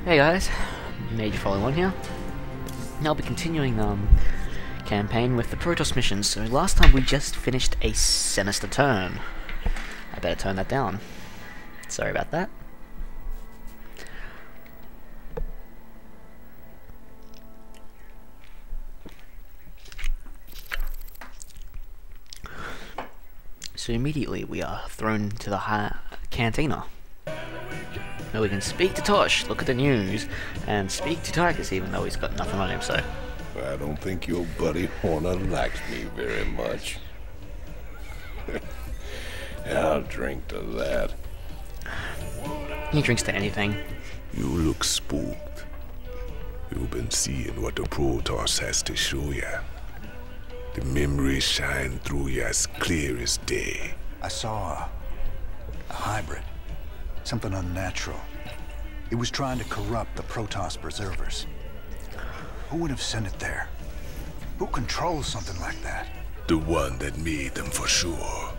Hey guys, Major Following One here. Now I'll be continuing campaign with the Protoss missions. So last time we just finished a sinister turn. I better turn that down. Sorry about that. So immediately we are thrown to the cantina. Now we can speak to Tosh, look at the news, and speak to Tychus even though he's got nothing on him, so... I don't think your buddy Horner likes me very much. I'll drink to that. He drinks to anything. You look spooked. You've been seeing what the Protoss has to show ya. The memories shine through you as clear as day. I saw a hybrid. Something unnatural. It was trying to corrupt the Protoss preservers. Who would have sent it there? Who controls something like that? The one that made them for sure.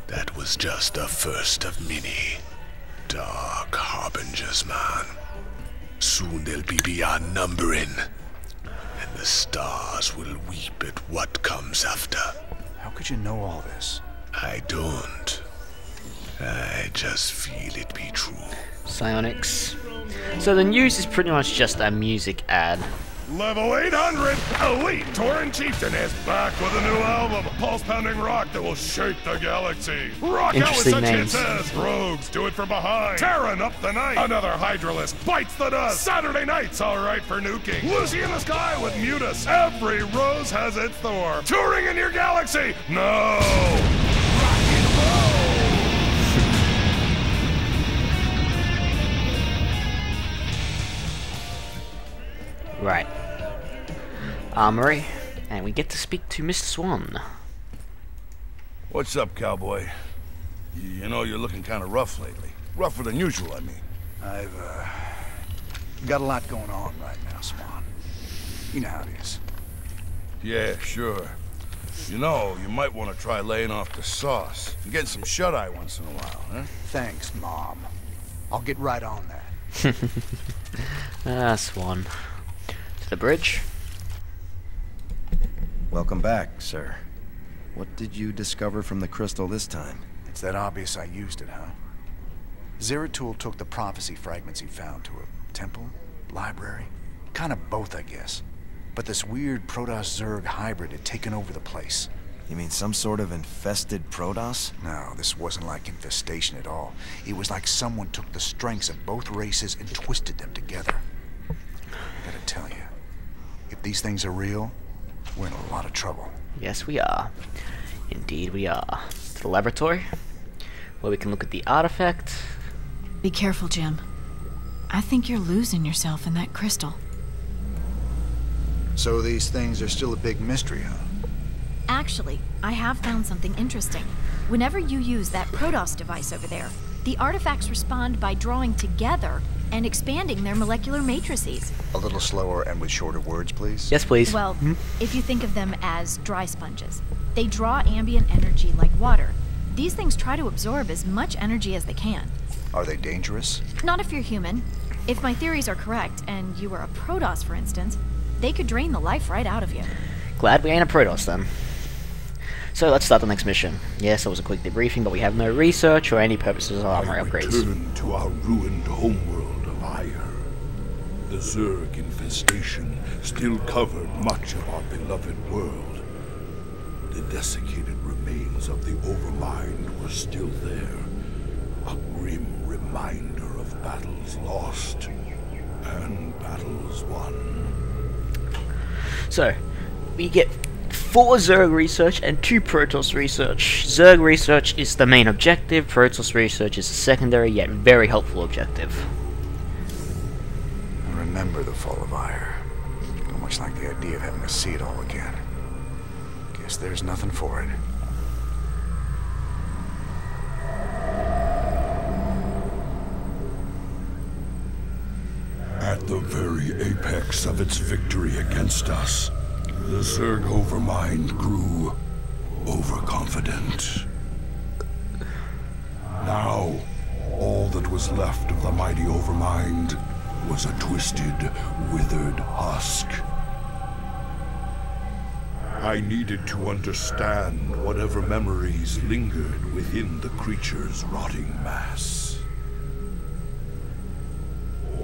That was just the first of many. Dark harbingers, man. Soon they'll be beyond numbering. And the stars will weep at what comes after. How could you know all this? I don't. I just feel it be true. Psionics. So the news is pretty much just a music ad. Level 800, Elite Tauren Chieftain is back with a new album, pulse-pounding rock that will shake the galaxy. Rock out with such hits as Rogues Do It From Behind, Terran Up the Night, Another Hydralist Bites the Dust, Saturday Night's Alright for Nuking, Lucy in the Sky with Mutus, Every Rose Has Its Thor, Touring in Your Galaxy, no! Rock and roll! Right. Armory, and we get to speak to Mr. Swan. What's up, cowboy? You know you're looking kind of rough lately. Rougher than usual, I mean. I've got a lot going on right now, Swan. You know how it is. Yeah, sure. You know, you might want to try laying off the sauce and getting some shut-eye once in a while, huh? Thanks, Mom. I'll get right on that. Swan. To the bridge. Welcome back, sir. What did you discover from the crystal this time? It's that obvious I used it, huh? Zeratul took the prophecy fragments he found to a temple, library, kind of both, I guess. But this weird Protoss Zerg hybrid had taken over the place. You mean some sort of infested Protoss? No, this wasn't like infestation at all. It was like someone took the strengths of both races and twisted them together. I gotta tell you, if these things are real, we're in a lot of trouble. Yes, we are. Indeed, we are. To the laboratory, where we can look at the artifact. Be careful, Jim. I think you're losing yourself in that crystal. So these things are still a big mystery, huh? Actually, I have found something interesting. Whenever you use that Protoss device over there, the artifacts respond by drawing together and expanding their molecular matrices. A little slower and with shorter words, please? Yes, please. Well, if you think of them as dry sponges, they draw ambient energy like water. These things try to absorb as much energy as they can. Are they dangerous? Not if you're human. If my theories are correct, and you were a Protoss, for instance, they could drain the life right out of you. Glad we ain't a Protoss then. So let's start the next mission. Yes, it was a quick debriefing, but we have no research or any purposes of armor upgrades. Return to our ruined homeworld of Aiur. The Zerg infestation still covered much of our beloved world. The desiccated remains of the Overmind were still there. A grim reminder of battles lost and battles won. So, we get 4 Zerg research and 2 Protoss research. Zerg research is the main objective, Protoss research is a secondary yet very helpful objective. I remember the fall of Aiur. Don't much like the idea of having to see it all again. Guess there's nothing for it. At the very apex of its victory against us, the Zerg Overmind grew overconfident. Now, all that was left of the mighty Overmind was a twisted, withered husk. I needed to understand whatever memories lingered within the creature's rotting mass.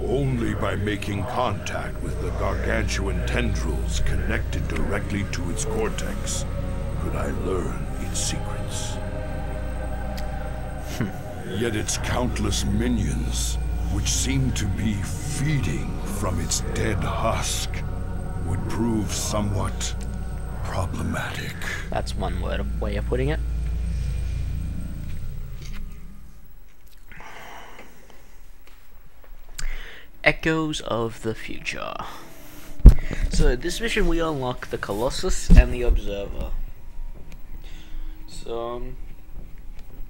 Only by making contact with the gargantuan tendrils connected directly to its cortex could I learn its secrets. Yet its countless minions, which seemed to be feeding from its dead husk, would prove somewhat problematic. That's one way of putting it. Echoes of the Future. So this mission we unlock the Colossus and the Observer. So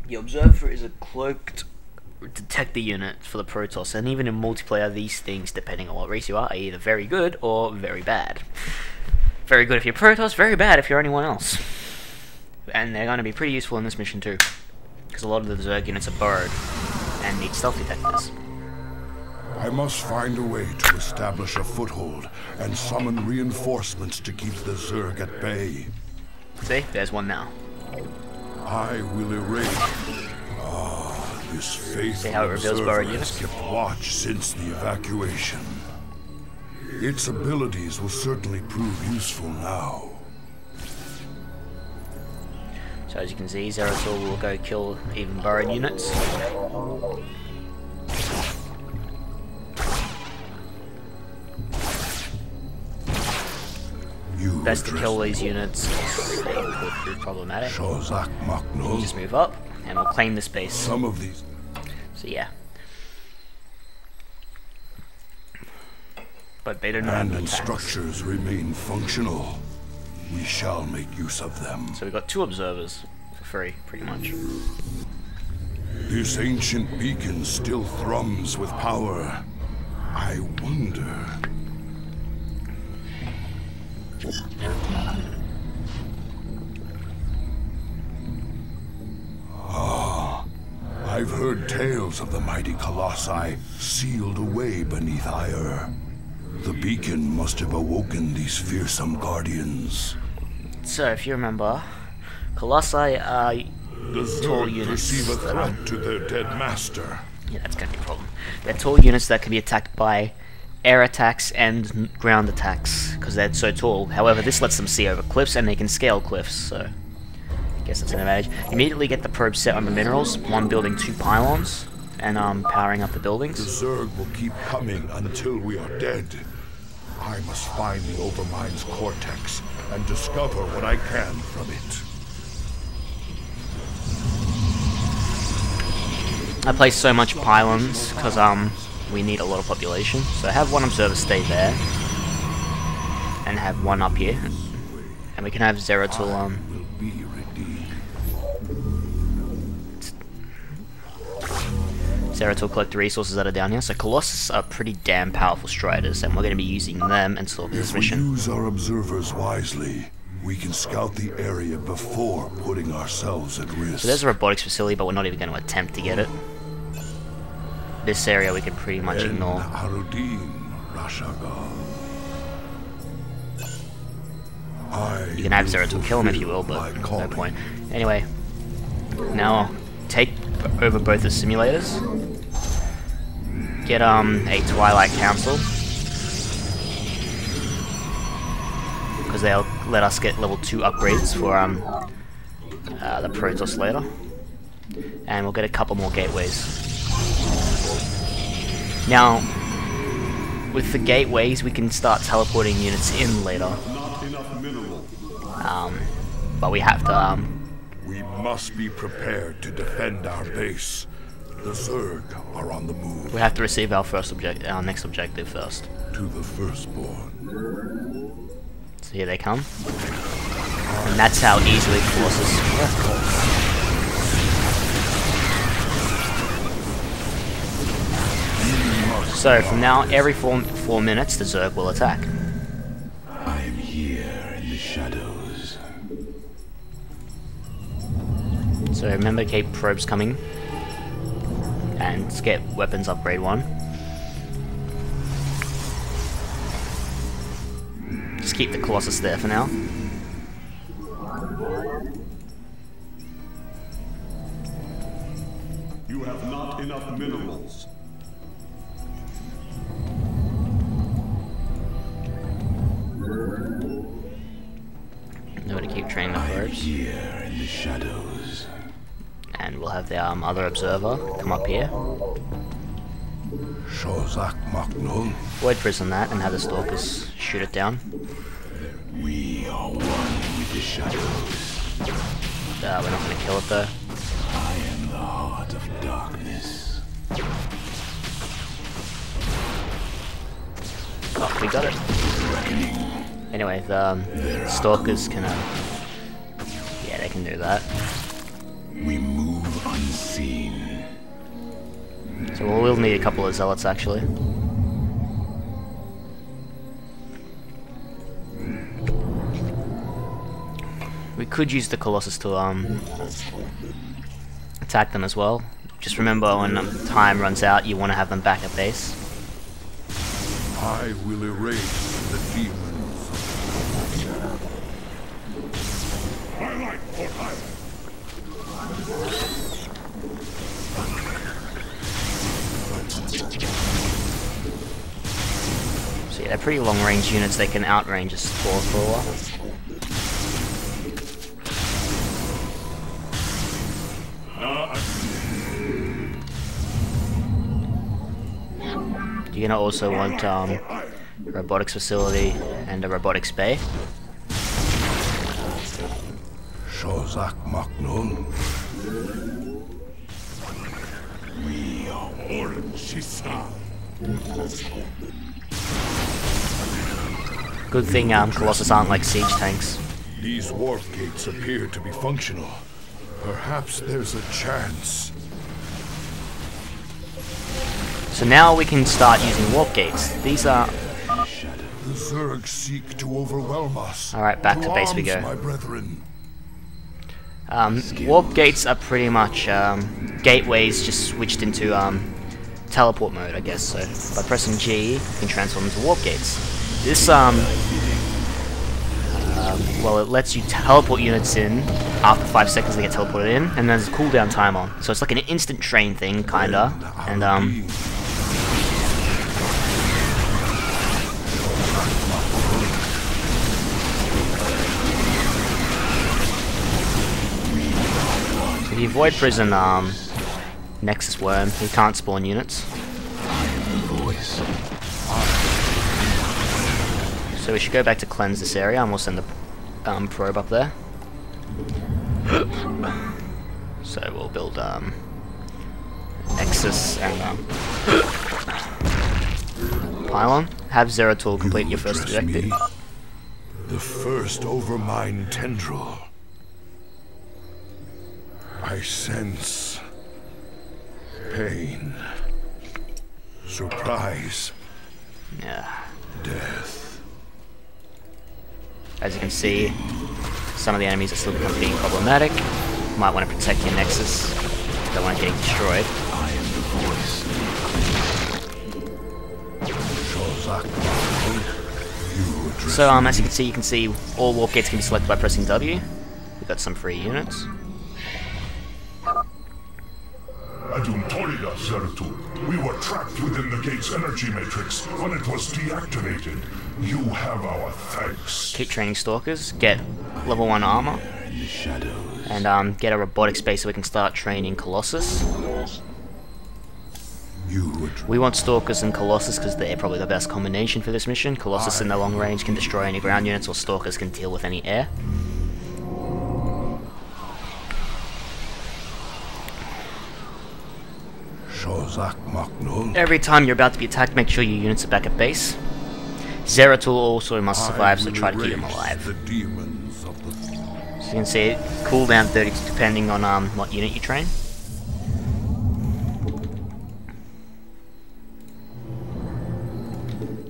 the Observer is a cloaked detector unit for the Protoss, and even in multiplayer these things, depending on what race you are either very good or very bad. Very good if you're Protoss, very bad if you're anyone else. And they're going to be pretty useful in this mission too, because a lot of the Zerg units are burrowed and need stealth detectors. I must find a way to establish a foothold and summon reinforcements to keep the Zerg at bay. See, there's one now. I will erase. This faithful See how it reveals burrowed observer units? has kept watch since the evacuation. Its abilities will certainly prove useful now. So as you can see, Zeratul will go kill even burrowed units. Best to kill these units because they could prove problematic. You just move up and we'll claim the space. Some of these. So yeah. But they don't know how to Abandoned attack. structures remain functional. We shall make use of them. So we've got 2 observers for free, pretty much. This ancient beacon still thrums with power. I wonder. I've heard tales of the mighty colossi sealed away beneath Aiur. The beacon must have awoken these fearsome guardians. So if you remember, colossi are The tall Zerg units perceive a that are... threat to their dead master. Yeah, that's going to be a problem. They're tall units that can be attacked by air attacks and ground attacks, because they're so tall. However, this lets them see over cliffs, and they can scale cliffs, so I guess that's an advantage. Immediately get the probe set on the minerals, one building 2 pylons, and powering up the The buildings. Zerg will keep coming until we are dead. I must find the Overmind's cortex and discover what I can from it. I place so much pylons, because we need a lot of population. So have one observer stay there, and have one up here. And we can have Zeratul Will be redeemed. Zeratul collect the resources that are down here. So Colossus are pretty damn powerful striders, and we're going to be using them until this If we mission. use our observers wisely, we can scout the area before putting ourselves at risk. So there's a robotics facility, but we're not even going to attempt to get it. This area we can pretty much ignore. You can have Zeratul kill him if you will, but no point. Anyway, now take over both the simulators. Get a Twilight Council, because they'll let us get level 2 upgrades for the Protoss later, and we'll get a couple more gateways. Now, with the gateways, we can start teleporting units in later. But we have to, We must be prepared to defend our base. The Zerg are on the move. we have to receive our next objective first. To the firstborn. So here they come. And that's how easily Colossus work. So from now, every 4 minutes, the Zerg will attack. I am here in the shadows. So remember, keep probes coming. And get weapons upgrade 1. Just keep the Colossus there for now. You have not enough minerals. Know to keep training the probes. Here in the shadows. And we'll have the other observer come up here. Void prison that and have the stalkers shoot it down. We are one with the shadows. We're not going to kill it though. I am the heart of darkness. Oh, we got it. Anyway, the stalkers can, yeah, they can do that. We move unseen. So we'll need a couple of zealots actually. We could use the Colossus to attack them as well. Just remember when time runs out, you want to have them back at base. I will erase the demons. Highlight for highlight. So yeah, they're pretty long range units, they can outrange a Spore for a while. You're gonna also want a robotics facility and a robotics bay. Shozak Maknul. We are orange, Shisa. Good thing Colossus aren't like siege tanks. These warp gates appear to be functional. Perhaps there's a chance. So now we can start using warp gates. These are... The Zerg seek to overwhelm us. Alright, back to base we go. My brethren. Warp gates are pretty much gateways just switched into teleport mode, I guess. So by pressing G, you can transform into warp gates. This well, it lets you teleport units in after 5 seconds. They get teleported in, and then there's a cooldown time on. So it's like an instant train thing, kinda. And if you void prison Nexus Worm, he can't spawn units. So we should go back to cleanse this area, and we'll send the probe up there. So we'll build Nexus and Pylon. Have Zeratul complete your first objective. The first Overmind tendril. I sense pain, surprise, Yeah. death. As you can see, some of the enemies are still being problematic. Might want to protect your Nexus. Don't want it getting destroyed. I am the voice. So as you can see all warp gates can be selected by pressing W. We've got some free units. Aduntorida, Zeratul. We were trapped within the gate's energy matrix when it was deactivated. You have our thanks. Keep training stalkers, get level 1 armor, In the shadows. and get a robotic space so we can start training Colossus. We want stalkers and Colossus because they're probably the best combination for this mission. Colossus in the long range can destroy any ground units, or stalkers can deal with any air. Every time you're about to be attacked, make sure your units are back at base. Zeratul also must survive, so try to keep him alive. The demons of the So you can see it, cooldown 30 depending on what unit you train.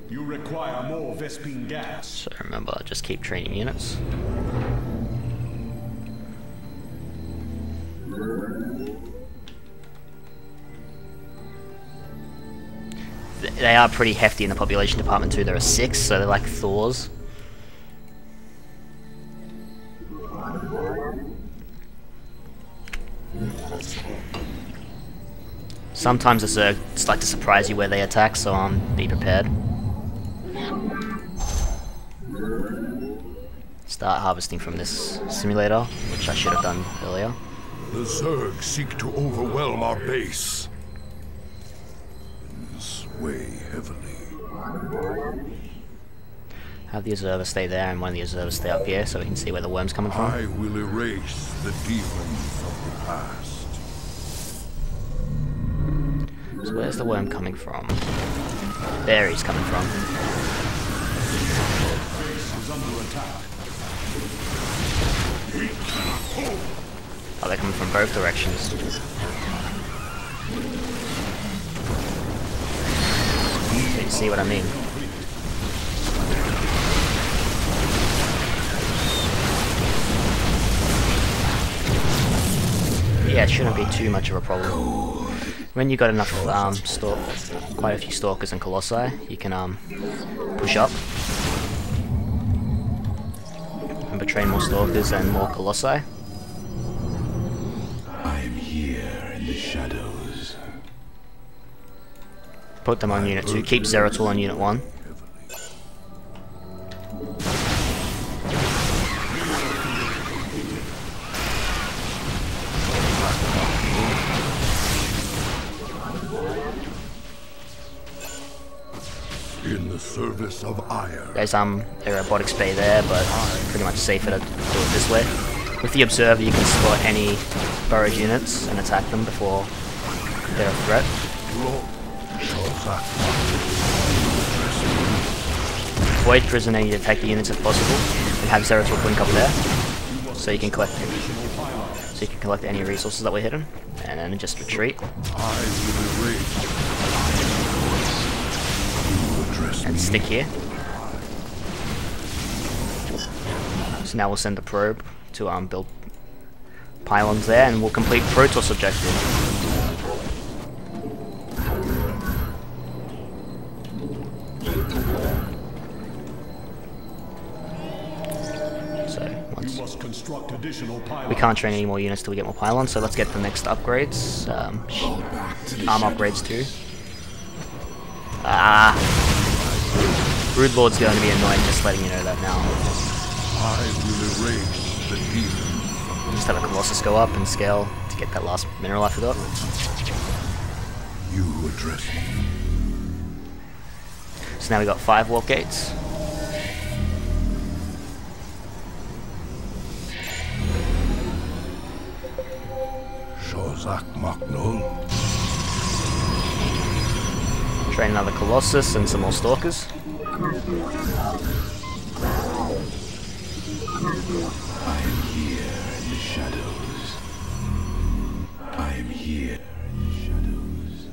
You require more Vespine gas. So remember, just keep training units. They are pretty hefty in the population department too. There are 6, so they're like Thors. Sometimes the Zerg just like to surprise you where they attack, so be prepared. Start harvesting from this simulator, which I should have done earlier. The Zerg seek to overwhelm our base. Sway heavily. Have the observer stay there and one of the observers stay up here so we can see where the worm's coming from. I will erase the demons of the past. So where's the worm coming from? There he's coming from. Oh, they're coming from both directions. So you see what I mean? Yeah, it shouldn't be too much of a problem. When you got enough quite a few stalkers and colossi, you can push up and betray more stalkers and more colossi. I am here in the shadows. Put them on unit 2. Keep Zeratul on unit 1. In the service of Aiur. There's a robotics bay there, but pretty much safer to do it this way. With the observer, you can spot any burrowed units and attack them before they're a threat. Avoid prisoner, you attack the units if possible, and have Zeratul blink up there, so you can collect any resources that were hidden, and then just retreat. And stick here. So now we'll send the probe to build pylons there, and we'll complete Protoss objective. We can't train any more units till we get more pylons, so let's get the next upgrades. Arm upgrades too. Broodlord's going to be annoying, just letting you know that now. I will erase the demons. Just have a Colossus go up and scale to get that last mineral I forgot. You address me. So now we got 5 warp gates. Shozak Maknul. Train another Colossus and some more Stalkers. I am here in the shadows. I am here in the shadows.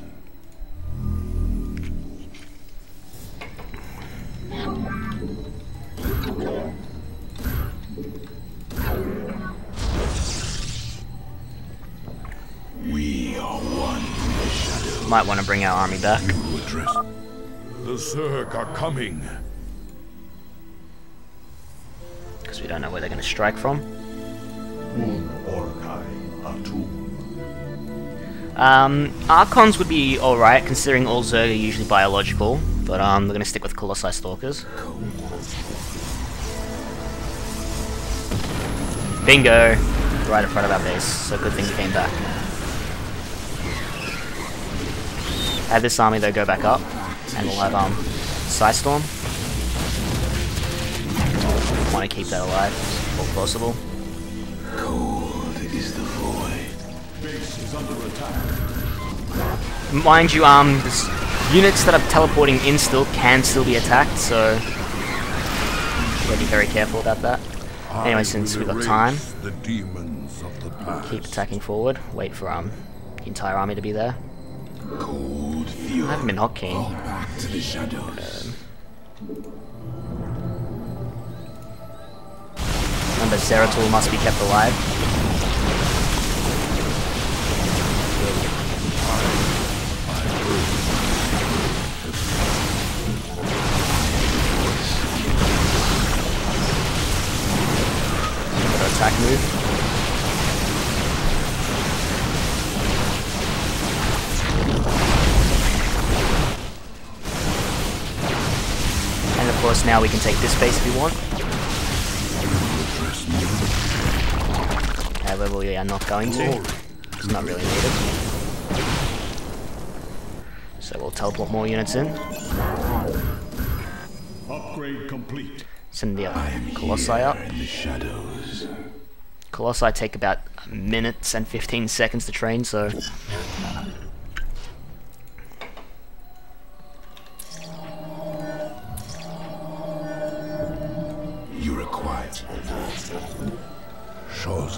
We are one in the shadows. Might want to bring our army back. The Zerg are coming. Because we don't know where they're going to strike from. Archons would be alright, considering all Zerg are usually biological, but they're going to stick with Colossi Stalkers. Bingo! Right in front of our base, so good thing we came back. Have this army though go back up, and we'll have Psystorm. Want to keep that alive if possible. Cold is the void. Base is under attack. Mind you, units that are teleporting in still can still be attacked, so gotta be very careful about that. Anyway, since we've got time, the demons of the past. keep attacking forward. Wait for the entire army to be there. Cold fury. I haven't been hotkeying. Back to the shadows. Remember, Zeratul must be kept alive. Got an attack move. course, now we can take this base if we want. However, we are not going to. It's not really needed. So we'll teleport more units in. Upgrade complete. Send the colossi up. In the shadows. Colossi take about minutes and 15 seconds to train, so... You require. So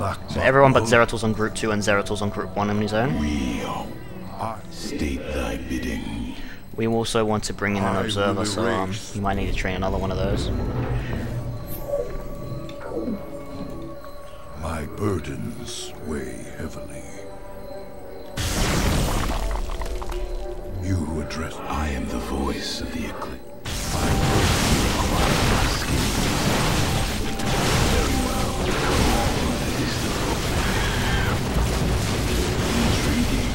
everyone but Zeratul's on group 2 and Zeratul's on group 1 on his own. State thy bidding. We also want to bring in an observer, so you might need to train another one of those. My burdens weigh heavily. You who address. I am the voice of the eclipse. My burdens require my skin. Very well. That is the problem. Intriguing.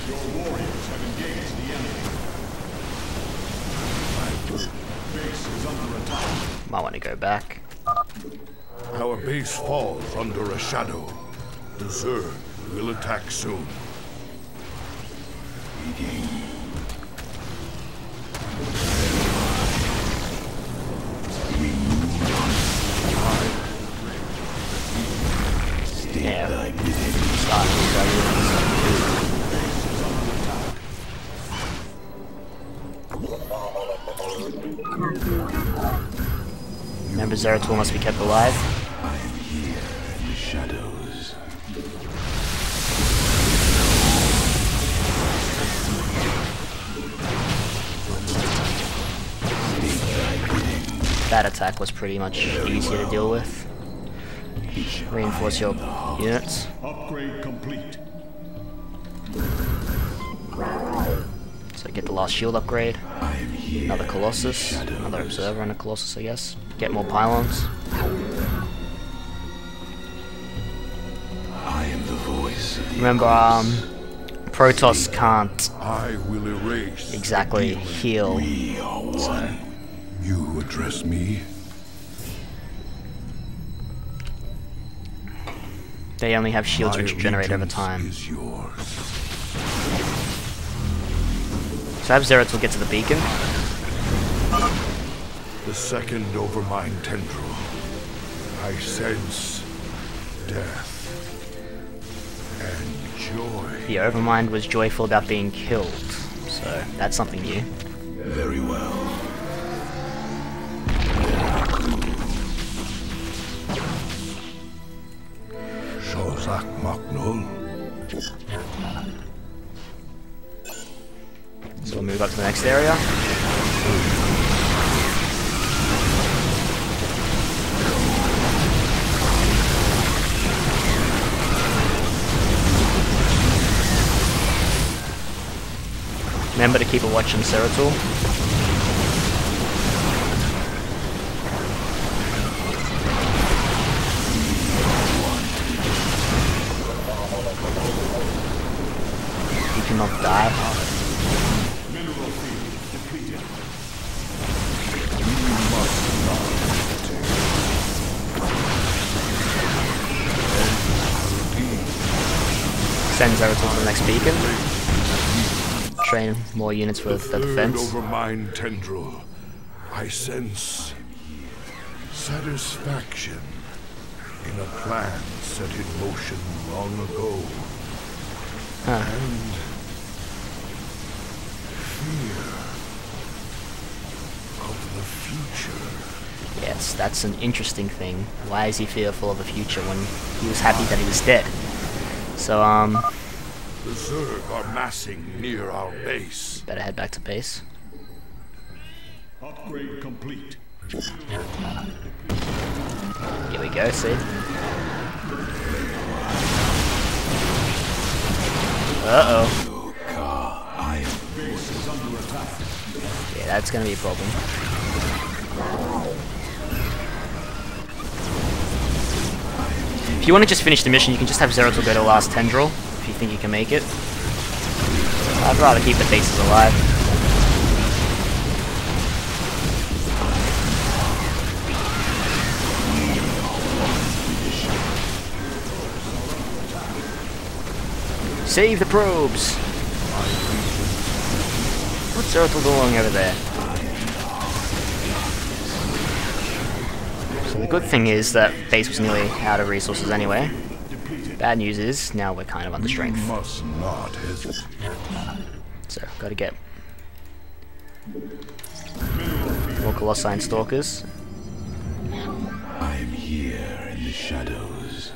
Your warriors have engaged the enemy. Base is under attack. Might want to go back. Our base falls under a shadow. The Zerg will attack soon. Yeah. Remember, Zeratul must be kept alive. I am here in the shadows. That attack was pretty much easier to deal with. Reinforce your units. Upgrade complete. So get the last shield upgrade. I am here. Another Colossus. Another Observer and a Colossus, I guess. Get more pylons. I am the voice of the Remember, Protoss can't I will erase. exactly heal. We are one. You address me. They only have shields My which regenerate over allegiance time. is yours. So have Zeratul get to the beacon. The second Overmind tendril. I sense death and joy. The Overmind was joyful about being killed, so that's something new. Very well. Shozak Maknul. So we'll move up to the next area. Remember to keep a watch on Zeratul. You cannot die. Mineral field depleted. Send Zeratul to the next beacon. Train more units for the defense. Overmind tendril. I sense satisfaction in a plan set in motion long ago. And fear of the future. Yes, that's an interesting thing. Why is he fearful of the future when he was happy that he was dead? So, The Zerg are massing near our base. better head back to base. Upgrade complete. Here we go, see? Uh-oh. Base is under attack. Yeah, that's gonna be a problem. If you want to just finish the mission, you can just have Zeratul go to the last tendril, if you think you can make it. I'd rather keep the bases alive. Save the probes! What's Zeratul doing over there? So the good thing is that base was nearly out of resources anyway. Bad news is, now we're kind of under strength. Must not hesitate. So, gotta get more colossi and stalkers. I am here in the shadows.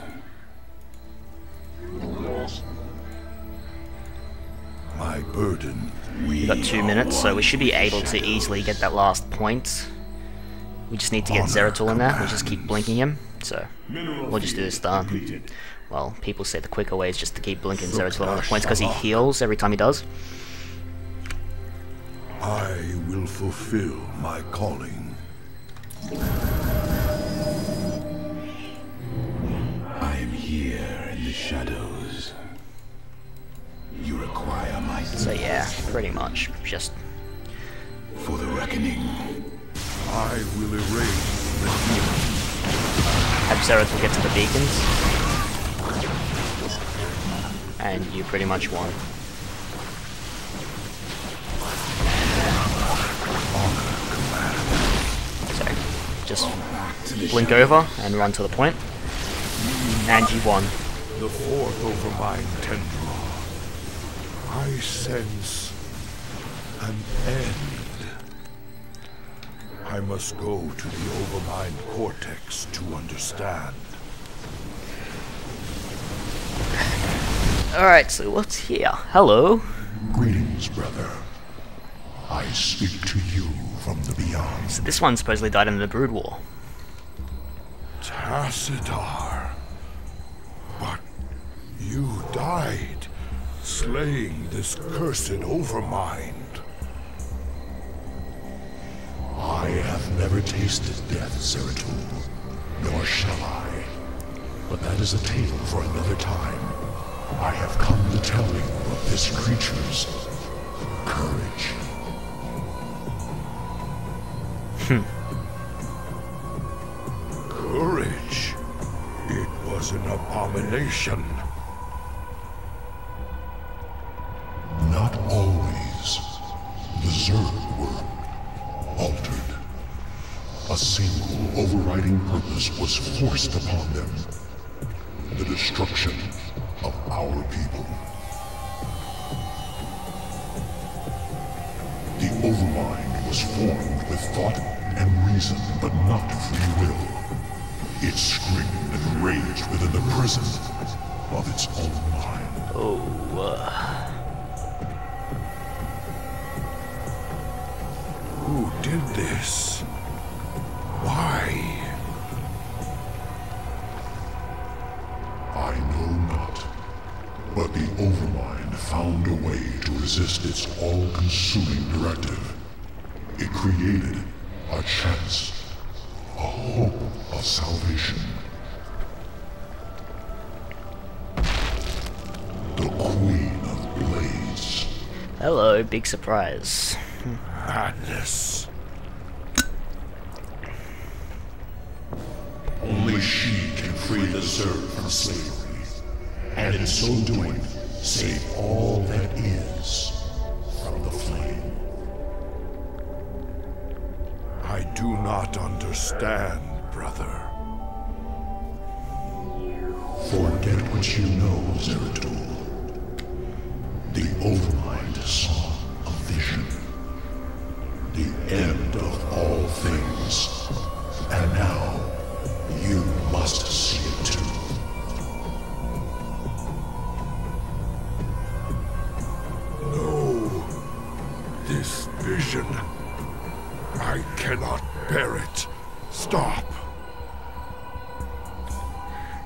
My burden. We've got 2 minutes, so we should be able to easily get that last point. We just need to get Zeratul in there, we'll just keep blinking him, so we'll just do this done. Well, people say the quicker way is just to keep blinking Zeratul on the points because he heals every time he does. I will fulfill my calling. I am here in the shadows. You require my So yeah, pretty much, just... for the reckoning. I will erase the demon. have Zeratul get to the beacons. And you pretty much won. So, just blink over and run to the point. And you won. The fourth Overmind tendril. I sense an end. I must go to the Overmind cortex to understand. Alright, so what's here? Hello? Greetings, brother. I speak to you from the beyond. So this one supposedly died in the Brood War. Tassadar. But you died, slaying this cursed Overmind. I have never tasted death, Zeratul, nor shall I. But that is a tale for another time. I have come to tell you of this creature's courage. Courage? It was an abomination. Not always. The Zerg were altered. A single overriding purpose was forced upon them. The destruction of our people. The Overmind was formed with thought and reason, but not free will. It screamed and raged within the prison of its own mind. Who did this? Why? I know not. But the Overmind found a way to resist its all-consuming directive. It created a chance, a hope of salvation. The Queen of Blades. Hello, big surprise. Madness. Only she can free the Zerg from slavery, and in so doing, save all that is from the flame. I do not understand, brother. Forget what you know, Zeratul. The Overmind saw a vision. The end of all things. And now, you must see it too. No. This vision. I cannot bear it. Stop.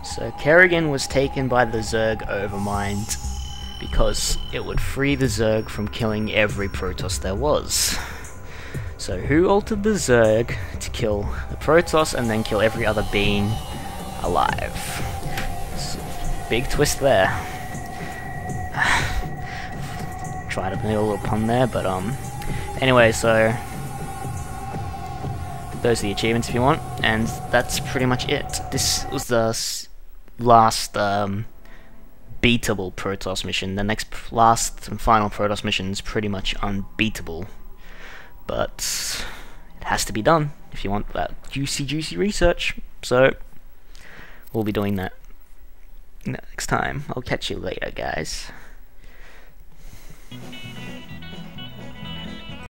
So Kerrigan was taken by the Zerg Overmind because it would free the Zerg from killing every Protoss there was. So who altered the Zerg to kill the Protoss and then kill every other being alive? So, big twist there. Tried to make a little pun there, but anyway, so those are the achievements if you want, and that's pretty much it. This was the last unbeatable Protoss mission. The last and final Protoss mission is pretty much unbeatable. But it has to be done if you want that juicy research. So we'll be doing that next time. I'll catch you later, guys.